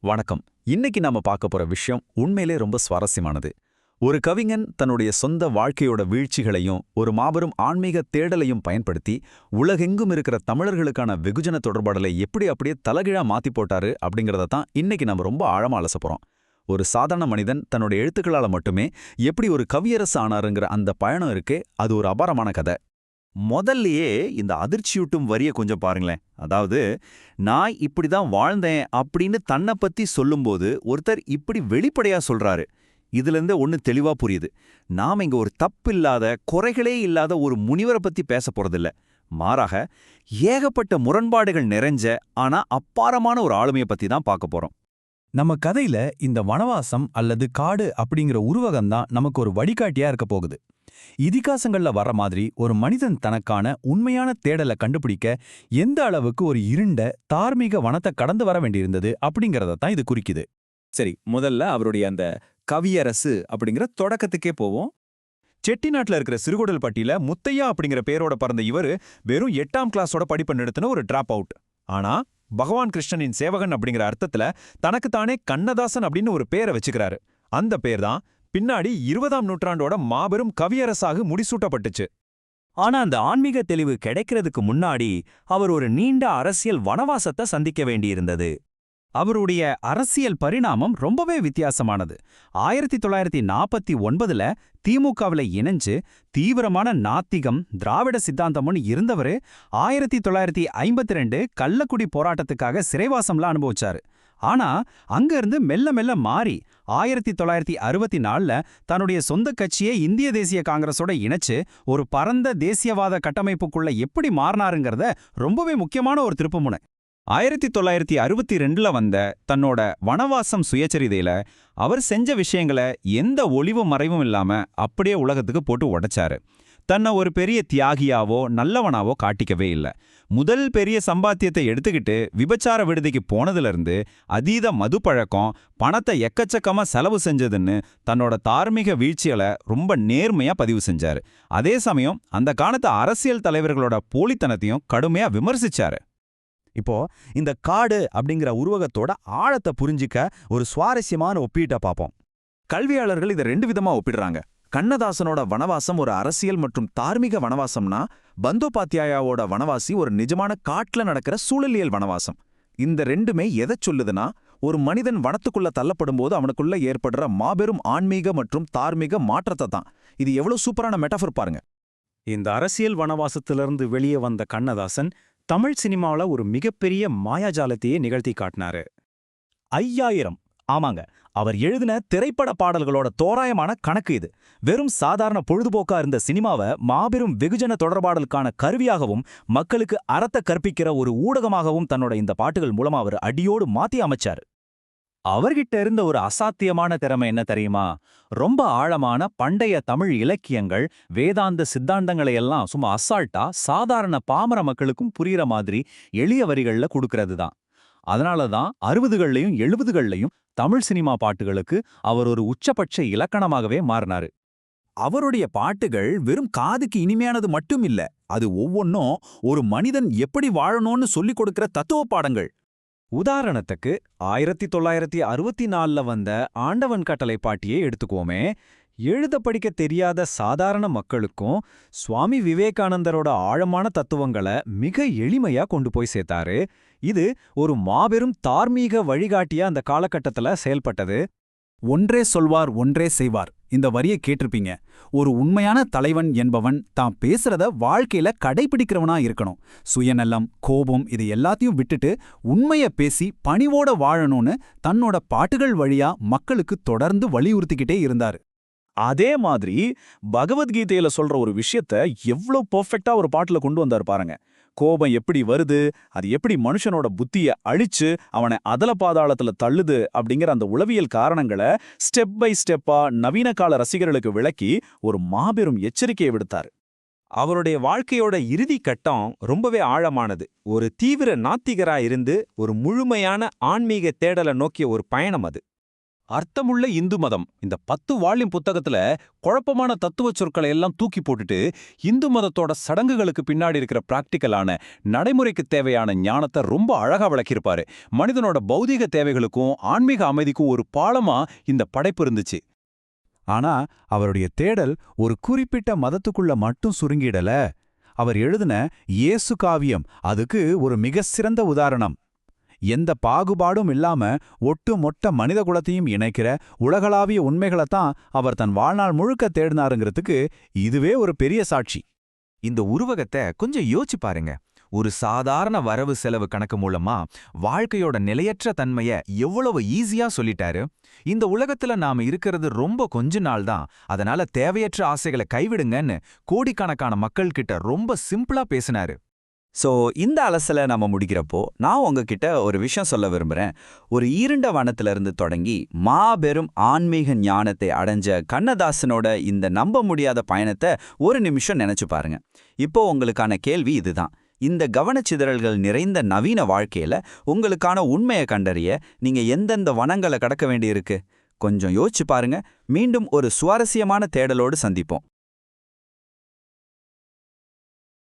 வணக்கம். இன்னைக்கு நாம பார்க்க போற விஷயம் உண்மையிலே ரொம்ப சுவாரஸ்யமானது. ஒரு கவிஞன் தன்னுடைய சொந்த வாழ்க்கையோட வீழ்ச்சிகளையும் ஒரு மாபெரும் ஆன்மீக தேடலையும் பயன்படுத்தி உலகெங்கும் இருக்கிற தமிழர்களுக்கான வெகுஜன தொடர்பாடலை எப்படி அப்படியே தலகீழா மாத்தி போட்டாரு அப்படிங்கறத தான் இன்னைக்கு நம்ம ரொம்ப ஆழமா அலச போறோம். ஒரு சாதாரண மனிதன் தன்னுடைய எழுத்துக்களால மட்டுமே எப்படி ஒரு கவியரசு ஆனாருங்கிற அந்த பயணம் இருக்கே, அது ஒரு அபாரமான கதை. முதல்லயே இந்த அதிர்ச்சியூட்டும் வரிய கொஞ்சம் பாருங்களேன். அதாவது, நான் இப்படிதான் வாழ்ந்தேன் அப்படின்னு தன்னை பத்தி சொல்லும்போது ஒருத்தர் இப்படி வெளிப்படையா சொல்றாரு. இதிலிருந்து ஒன்னு தெளிவா புரியுது. நாம இங்க ஒரு தப்பில்லாத, குறைகளே இல்லாத ஒரு முனிவரை பத்தி பேச போறதில்ல. மாறாக, ஏகப்பட்ட முரண்பாடுகள் நிறைஞ்ச ஆனா அப்பாரமான ஒரு ஆளுமையை பத்தி தான் பார்க்க போறோம். நம்ம கதையில இந்த வனவாசம் அல்லது காடு அப்படிங்கிற உருவகம்தான் நமக்கு ஒரு வழிகாட்டியா இருக்க போகுது. இதிகாசங்கள்ல வர மாதிரி ஒரு மனிதன் தனக்கான உண்மையான தேடலை கண்டுபிடிக்க எந்த அளவுக்கு ஒரு இருண்ட தார்மீக வனத்தை கடந்து வர வேண்டியிருந்தது அப்படிங்கறத தான் இது குறிக்குது. சரி, முதல்ல அவருடைய அந்த கவியரசு அப்படிங்கிற தொடக்கத்துக்கே போவோம். செட்டிநாட்டுல இருக்கிற சிறுகுடல்பட்டியில முத்தையா அப்படிங்கிற பேரோட பிறந்த இவரு வெறும் 8ஆம் கிளாஸோட படிப்பை நிறுத்தின ஒரு டிராப் அவுட். ஆனா பகவான் கிருஷ்ணனின் சேவகன் அப்படிங்கிற அர்த்தத்துல தனக்குத்தானே கண்ணதாசன் அப்படின்னு ஒரு பேரை வச்சுக்கிறாரு. அந்த பேர் தான் பின்னாடி 20ஆம் நூற்றாண்டோட மாபெரும் கவியரசாக முடிசூட்டப்பட்டுச்சு. ஆனா அந்த ஆன்மீக தெளிவு கிடைக்கிறதுக்கு முன்னாடி அவர் ஒரு நீண்ட அரசியல் வனவாசத்தை சந்திக்க வேண்டியிருந்தது. அவருடைய அரசியல் பரிணாமம் ரொம்பவே வித்தியாசமானது. 1949ல திமுகவில் இணைஞ்சு தீவிரமான நாத்திகம், திராவிட சித்தாந்தம்னு இருந்தவரு 1952 கள்ளக்குடி போராட்டத்துக்காக சிறைவாசம்லாம் அனுபவிச்சாரு. ஆனா அங்க இருந்து மெல்ல மெல்ல மாறி 1964ல தன்னுடைய சொந்த கட்சியை இந்திய தேசிய காங்கிரஸோட இணைச்சு ஒரு பரந்த தேசியவாத கட்டமைப்புக்குள்ள எப்படி மாறினாருங்கிறத ரொம்பவே முக்கியமான ஒரு திருப்புமுனை. 1962ல வந்த தன்னோட வனவாசம் சுயச்சரிதையில அவர் செஞ்ச விஷயங்களை எந்த ஒளிவு மறைவும் இல்லாம அப்படியே உலகத்துக்கு போட்டு உடைச்சாரு. தன்னை ஒரு பெரிய தியாகியாவோ நல்லவனாவோ காட்டிக்கவே இல்லை. முதல் பெரிய சம்பாத்தியத்தை எடுத்துக்கிட்டு விபச்சார விடுதிக்கு போனதிலிருந்து அதீத மது பழக்கம், பணத்தை எக்கச்சக்கமா செலவு செஞ்சதுன்னு தன்னோட தார்மீக வீழ்ச்சிகளை ரொம்ப நேர்மையா பதிவு செஞ்சாரு. அதே சமயம் அந்த காலத்து அரசியல் தலைவர்களோட போலித்தனத்தையும் கடுமையா விமர்சிச்சாரு. இப்போ இந்த காடு அப்படிங்கிற உருவகத்தோட ஆழத்தை புரிஞ்சிக்க ஒரு சுவாரஸ்யமான ஒப்பீட்டை பார்ப்போம். கல்வியாளர்கள் இதை 2 விதமா ஒப்பிடுறாங்க. கண்ணதாசனோட வனவாசம் ஒரு அரசியல் மற்றும் தார்மீக வனவாசம்னா, பந்தோபாத்தியாயாவோட வனவாசி ஒரு நிஜமான காட்டுல நடக்கிற சூழலியல் வனவாசம். இந்த ரெண்டுமே எதை சொல்லுதுன்னா, ஒரு மனிதன் வனத்துக்குள்ள தள்ளப்படும்போது அவனுக்குள்ள ஏற்படுற மாபெரும் ஆன்மீக மற்றும் தார்மீக மாற்றத்தை தான். இது எவ்வளவு சூப்பரான மெட்டாஃபர் பாருங்க. இந்த அரசியல் வனவாசத்திலிருந்து வெளியே வந்த கண்ணதாசன் தமிழ் சினிமாவில் ஒரு மிகப்பெரிய மாயாஜாலத்தையே நிகழ்த்தி காட்டினாரு. 5000, ஆமாங்க, அவர் எழுதின திரைப்பட பாடல்களோட தோராயமான கணக்கு இது. வெறும் சாதாரண பொழுதுபோக்கா இருந்த சினிமாவை மாபெரும் வெகுஜன தொடர்பாடலுக்கான கருவியாகவும் மக்களுக்கு அறத்தை கற்பிக்கிற ஒரு ஊடகமாகவும் தன்னோட இந்த பாட்டுகள் மூலமா அவர் அடியோடு மாத்தி அமைச்சாரு. அவர்கிட்ட இருந்த ஒரு அசாத்தியமான திறமை என்ன தெரியுமா? ரொம்ப ஆழமான பண்டைய தமிழ் இலக்கியங்கள், வேதாந்த சித்தாந்தங்களை எல்லாம் சும்மா அசால்ட்டா சாதாரண பாமர மக்களுக்கும் புரியுற மாதிரி எளிய வரிகள்ல கொடுக்கறது தான். அதனாலதான் 60கள்லயும் 70கள்லயும் தமிழ் சினிமா பாட்டுகளுக்கு அவர் ஒரு உச்சபட்ச இலக்கணமாகவே மாறினாரு. அவருடைய பாட்டுகள் வெறும் காதுக்கு இனிமையானது மட்டும் இல்ல, அது ஒவ்வொன்னும் ஒரு மனிதன் எப்படி வாழணும்னு சொல்லிக் கொடுக்கிற தத்துவ பாடங்கள். உதாரணத்துக்கு 1964ல வந்த ஆண்டவன் கட்டளை பாட்டியே எடுத்துக்குவோமே. எழுத படிக்க தெரியாத சாதாரண மக்களுக்கும் சுவாமி விவேகானந்தரோட ஆழமான தத்துவங்களை மிக எளிமையா கொண்டு போய் சேர்த்தாரு. இது ஒரு மாபெரும் தார்மீக வழிகாட்டியா அந்த காலகட்டத்துல செயல்பட்டது. ஒன்றே சொல்வார் ஒன்றே செய்வார், இந்த வரியை கேட்டிருப்பீங்க. ஒரு உண்மையான தலைவன் என்பவன் தான் பேசுறத வாழ்க்கையில கடைபிடிக்கிறவனா இருக்கணும். சுயநலம், கோபம் இது எல்லாத்தையும் விட்டுட்டு உண்மைய பேசி பணிவோட வாழணும்னு தன்னோட பாட்டுகள் வழியா மக்களுக்கு தொடர்ந்து வலியுறுத்திக்கிட்டே இருந்தாரு. அதே மாதிரி பகவத்கீதையில சொல்ற ஒரு விஷயத்த எவ்வளோ பெர்ஃபெக்ட்டா ஒரு பாட்டுல கொண்டு வந்தாரு பாருங்க. கோபம் எப்படி வருது, அது எப்படி மனுஷனோட புத்திய அழிச்சு அவனை அதல பாதாளத்துல தள்ளுது அப்படிங்கிற அந்த உளவியல் காரணங்களை ஸ்டெப் பை ஸ்டெப்பா நவீன கால ரசிகர்களுக்கு விளக்கி ஒரு மாபெரும் எச்சரிக்கையை விடுத்தாரு. அவருடைய வாழ்க்கையோட இறுதி கட்டம் ரொம்பவே ஆழமானது. ஒரு தீவிர நாத்திகரா இருந்து ஒரு முழுமையான ஆன்மீக தேடலை நோக்கிய ஒரு பயணம் அது. அர்த்தமுள்ள இந்து மதம் இந்த 10 வால்யூம் புத்தகத்துல குழப்பமான தத்துவ சொற்களை எல்லாம் தூக்கி போட்டுட்டு இந்து மதத்தோட சடங்குகளுக்கு பின்னாடி இருக்கிற பிராக்டிக்கலான நடைமுறைக்கு தேவையான ஞானத்தை ரொம்ப அழகா விளக்கியிருப்பாரு. மனிதனோட பௌதீக தேவைகளுக்கும் ஆன்மீக அமைதிக்கும் ஒரு பாலமா இந்த படைப்பு இருந்துச்சு. ஆனா அவருடைய தேடல் ஒரு குறிப்பிட்ட மதத்துக்குள்ள மட்டும் சுருங்கிடல. அவர் எழுதின இயேசு காவியம் அதுக்கு ஒரு மிக சிறந்த உதாரணம். எந்த பாகுபாடும் இல்லாம ஒட்டுமொத்த மனித குலத்தையும் இணைக்கிற உலகளாவிய உண்மைகளைத்தான் அவர் தன் வாழ்நாள் முழுக்க தேடினாருங்கிறதுக்கு இதுவே ஒரு பெரிய சாட்சி. இந்த உருவகத்தை கொஞ்சம் யோசிச்சு பாருங்க. ஒரு சாதாரண வரவு செலவு கணக்கு மூலமா வாழ்க்கையோட நிலையற்ற தன்மைய எவ்வளவு ஈஸியா சொல்லிட்டாரு. இந்த உலகத்துல நாம இருக்கிறது ரொம்ப கொஞ்ச நாள் தான், அதனால தேவையற்ற ஆசைகளை கைவிடுங்கன்னு கோடிக்கணக்கான மக்கள் கிட்ட ரொம்ப சிம்பிளா பேசினாரு. ஸோ இந்த அலசலை நம்ம முடிக்கிறப்போ நான் உங்ககிட்ட ஒரு விஷயம் சொல்ல விரும்புகிறேன். ஒரு ஈருண்ட வனத்திலிருந்து தொடங்கி மாபெரும் ஆன்மீக ஞானத்தை அடைஞ்ச கண்ணதாசனோட இந்த நம்ப முடியாத பயணத்தை ஒரு நிமிஷம் நினைச்சு பாருங்க. இப்போ உங்களுக்கான கேள்வி இதுதான். இந்த கவனச்சிதறல்கள் நிறைந்த நவீன வாழ்க்கையில உங்களுக்கான உண்மையை கண்டறிய நீங்க எந்தெந்த வனங்களை கடக்க வேண்டியிருக்கு? கொஞ்சம் யோசிச்சு பாருங்க. மீண்டும் ஒரு சுவாரஸ்யமான தேடலோடு சந்திப்போம்.